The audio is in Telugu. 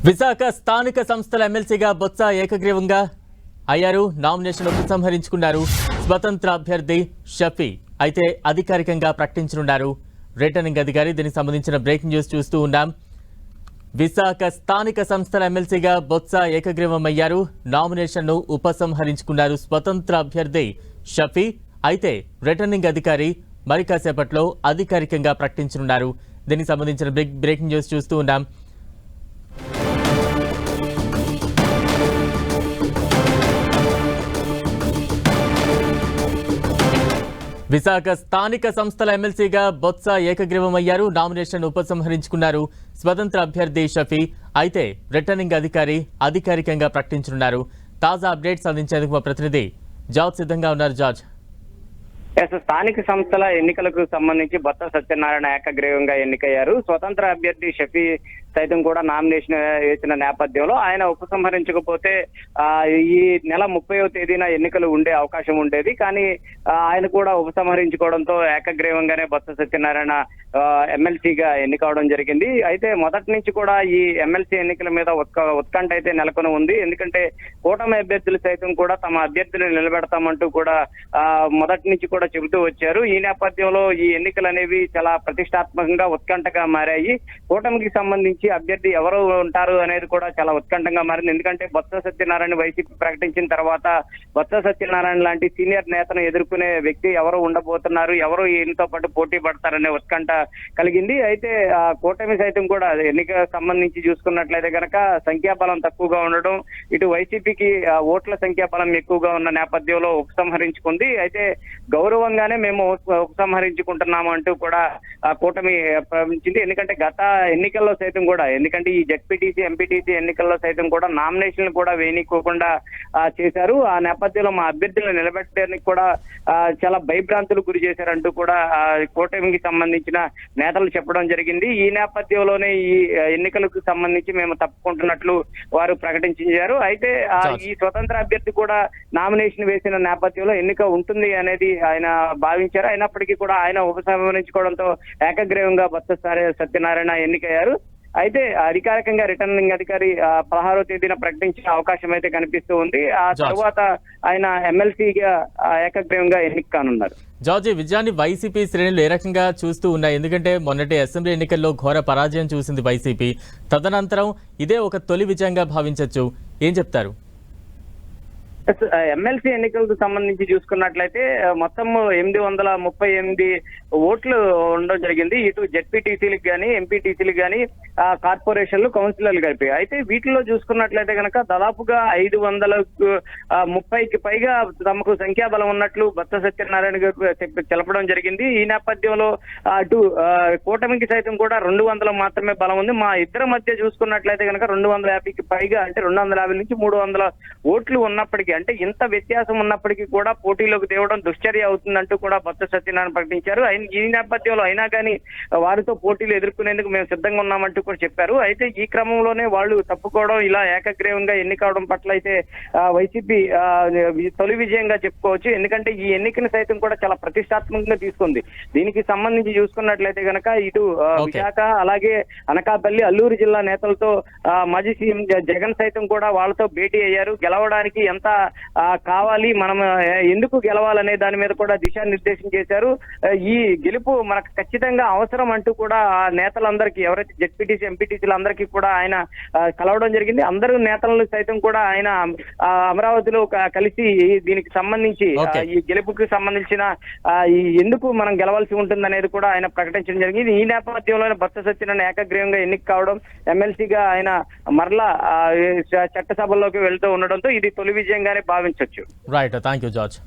విశాఖ స్థానిక సంస్థల ఎమ్మెల్సీగా బొత్స ఏకగ్రీవంగా అయ్యారు. నామినేషన్ ఉపసంహరించుకున్నారు స్వతంత్ర అభ్యర్థి షఫీ. అయితే అధికారికంగా ప్రకటించనున్నారు రిటర్నింగ్ అధికారి. దీనికి సంబంధించిన బ్రేకింగ్ న్యూస్ చూస్తూ ఉన్నాం. విశాఖ స్థానిక సంస్థల ఎమ్మెల్సీగా బొత్స ఏకగ్రీవం అయ్యారు. నామినేషన్ను ఉపసంహరించుకున్నారు స్వతంత్ర అభ్యర్థి షఫీ. అయితే రిటర్నింగ్ అధికారి మరి కాసేపట్లో అధికారికంగా ప్రకటించనున్నారు. దీనికి సంబంధించిన బ్రేకింగ్ న్యూస్ చూస్తూ ఉన్నాం. విశాఖ స్థానిక సంస్థల ఎమ్మెల్సీగా బొత్స ఏకగ్రీవం అయ్యారు. నామినేషన్ ఉపసంహరించుకున్నారు స్వతంత్ర అభ్యర్థి షఫీ. అయితే రిటర్నింగ్ అధికారి అధికారికంగా ప్రకటించనున్నారు. తాజా అప్డేట్స్ అందించేందుకు మా ప్రతినిధి జార్జ్ సిద్ధంగా ఉన్నారు. జార్జ్, స్థానిక సంస్థల ఎన్నికలకు సంబంధించి బొత్స సత్యనారాయణ ఏకగ్రీవంగా ఎన్నికయ్యారు. స్వతంత్ర అభ్యర్థి షఫీ సైతం కూడా నామినేషన్ వేసిన నేపథ్యంలో ఆయన ఉపసంహరించకపోతే ఈ నెల 30వ తేదీన ఎన్నికలు ఉండే అవకాశం ఉండేది. కానీ ఆయన కూడా ఉపసంహరించుకోవడంతో ఏకగ్రీవంగానే బొత్స సత్యనారాయణ ఎమ్మెల్సీగా ఎన్నికవడం జరిగింది. అయితే మొదటి నుంచి కూడా ఈ ఎమ్మెల్సీ ఎన్నికల మీద ఉత్కంఠ అయితే నెలకొని ఉంది. ఎందుకంటే కూటమి అభ్యర్థులు సైతం కూడా తమ అభ్యర్థులను నిలబెడతామంటూ కూడా మొదటి నుంచి కూడా చెబుతూ వచ్చారు. ఈ నేపథ్యంలో ఈ ఎన్నికలు అనేవి చాలా ప్రతిష్టాత్మకంగా ఉత్కంఠగా మారాయి. కూటమికి సంబంధించి అభ్యర్థి ఎవరు ఉంటారు అనేది కూడా చాలా ఉత్కంఠంగా మారింది. ఎందుకంటే బొత్స సత్యనారాయణ వైసీపీ ప్రకటించిన తర్వాత బొత్స సత్యనారాయణ లాంటి సీనియర్ నేతను ఎదుర్కొనే వ్యక్తి ఎవరు ఉండబోతున్నారు, ఎవరు ఈయనతో పాటు పోటీ పడతారనే ఉత్కంఠ కలిగింది. అయితే కూటమి సైతం కూడా ఎన్నిక సంబంధించి చూసుకున్నట్లయితే కనుక సంఖ్యాబలం తక్కువగా ఉండడం, ఇటు వైసీపీకి ఓట్ల సంఖ్యాబలం ఎక్కువగా ఉన్న నేపథ్యంలో ఉపసంహరించుకుంది. అయితే గౌరవంగానే మేము ఉపసంహరించుకుంటున్నాము అంటూ కూడా కూటమి ప్రకటించింది. ఎందుకంటే గత ఎన్నికల్లో సైతం కూడా ఎందుకంటే ఈ జెడ్పీటీసీ ఎంపీటీసీ ఎన్నికల్లో సైతం కూడా నామినేషన్లు కూడా వేయనీకోకుండా చేశారు. ఆ నేపథ్యంలో మా అభ్యర్థులను నిలబెట్టడానికి కూడా చాలా భయభ్రాంతులు గురి చేశారంటూ కూడా కూటమికి సంబంధించిన నేతలు చెప్పడం జరిగింది. ఈ నేపథ్యంలోనే ఈ ఎన్నికలకు సంబంధించి మేము తప్పుకుంటున్నట్లు వారు ప్రకటించారు. అయితే ఈ స్వతంత్ర అభ్యర్థి కూడా నామినేషన్ వేసిన నేపథ్యంలో ఎన్నిక ఉంటుంది అనేది ఆయన భావించారు. అయినప్పటికీ కూడా ఆయన ఉపసంహరించుకోవడంతో ఏకగ్రీవంగా బొత్స సత్యనారాయణ ఎన్నికయ్యారు. అయితే అధికారికంగా రిటర్నింగ్ అధికారి 16వ తేదీన ప్రకటించిన అవకాశం అయితే కనిపిస్తూ ఉంది. ఆ తర్వాత ఆయన ఎమ్మెల్సీగా ఏకగ్రీవంగా ఎన్నిక కానున్నారు. జార్జి, విజయాన్ని వైసీపీ శ్రేణులు ఏ రకంగా చూస్తూ ఉన్నాయి? ఎందుకంటే మొన్నటి అసెంబ్లీ ఎన్నికల్లో ఘోర పరాజయం చూసింది వైసీపీ. తదనంతరం ఇదే ఒక తొలి విజయంగా భావించవచ్చు. ఏం చెప్తారు? ఎమ్మెల్సీ ఎన్నికలకు సంబంధించి చూసుకున్నట్లయితే మొత్తం 838 ఓట్లు ఉండడం జరిగింది. ఇటు జెడ్పీటీసీలకు కానీ ఎంపీటీసీలకు కానీ కార్పొరేషన్లు కౌన్సిలర్లు కలిపి. అయితే వీటిలో చూసుకున్నట్లయితే కనుక దాదాపుగా 530కి పైగా తమకు సంఖ్యాబలం ఉన్నట్లు బొత్స సత్యనారాయణ గారు తెలపడం జరిగింది. ఈ నేపథ్యంలో అటు కూటమికి సైతం కూడా 200 మాత్రమే బలం ఉంది. మా ఇద్దరి మధ్య చూసుకున్నట్లయితే కనుక 250కి పైగా అంటే 250 నుంచి 300 ఓట్లు ఉన్నప్పటికీ, అంటే ఇంత వ్యత్యాసం ఉన్నప్పటికీ కూడా పోటీలోకి తేవడం దుశ్చర్య అవుతుందంటూ కూడా బొత్స సత్యనారాయణ ప్రకటించారు. ఈ నేపథ్యంలో అయినా కానీ వారితో పోటీలు ఎదుర్కొనేందుకు మేము సిద్ధంగా ఉన్నామంటూ కూడా చెప్పారు. అయితే ఈ క్రమంలోనే వాళ్ళు తప్పుకోవడం, ఇలా ఏకగ్రీవంగా ఎన్నికవడం పట్ల అయితే వైసీపీ తొలి విజయంగా చెప్పుకోవచ్చు. ఎందుకంటే ఈ ఎన్నికను సైతం కూడా చాలా ప్రతిష్టాత్మకంగా తీసుకుంది. దీనికి సంబంధించి చూసుకున్నట్లయితే కనుక ఇటు విశాఖ అలాగే అనకాపల్లి అల్లూరు జిల్లా నేతలతో మాజీ సీఎం జగన్ సైతం కూడా వాళ్ళతో భేటీ అయ్యారు. గెలవడానికి ఎంత కావాలి, మనం ఎందుకు గెలవాలనే దాని మీద కూడా దిశానిర్దేశం చేశారు. ఈ గెలుపు మనకు ఖచ్చితంగా అవసరం అంటూ కూడా నేతలందరికీ, ఎవరైతే జెడ్పీటీసీ ఎంపీటీసీలందరికీ కూడా ఆయన కలవడం జరిగింది. అందరూ నేతలను సైతం కూడా ఆయన అమరావతిలో కలిసి దీనికి సంబంధించి ఈ గెలుపుకి సంబంధించిన ఎందుకు మనం గెలవాల్సి ఉంటుంది అనేది కూడా ఆయన ప్రకటించడం జరిగింది. ఈ నేపథ్యంలో బొత్స సత్యనారాయణ ఏకగ్రీవంగా ఎన్నిక కావడం, ఎమ్మెల్సీగా ఆయన మరలా చట్టసభల్లోకి వెళ్తూ ఉండడంతో ఇది తొలి విజయంగానే భావించవచ్చు. Right, thank you George.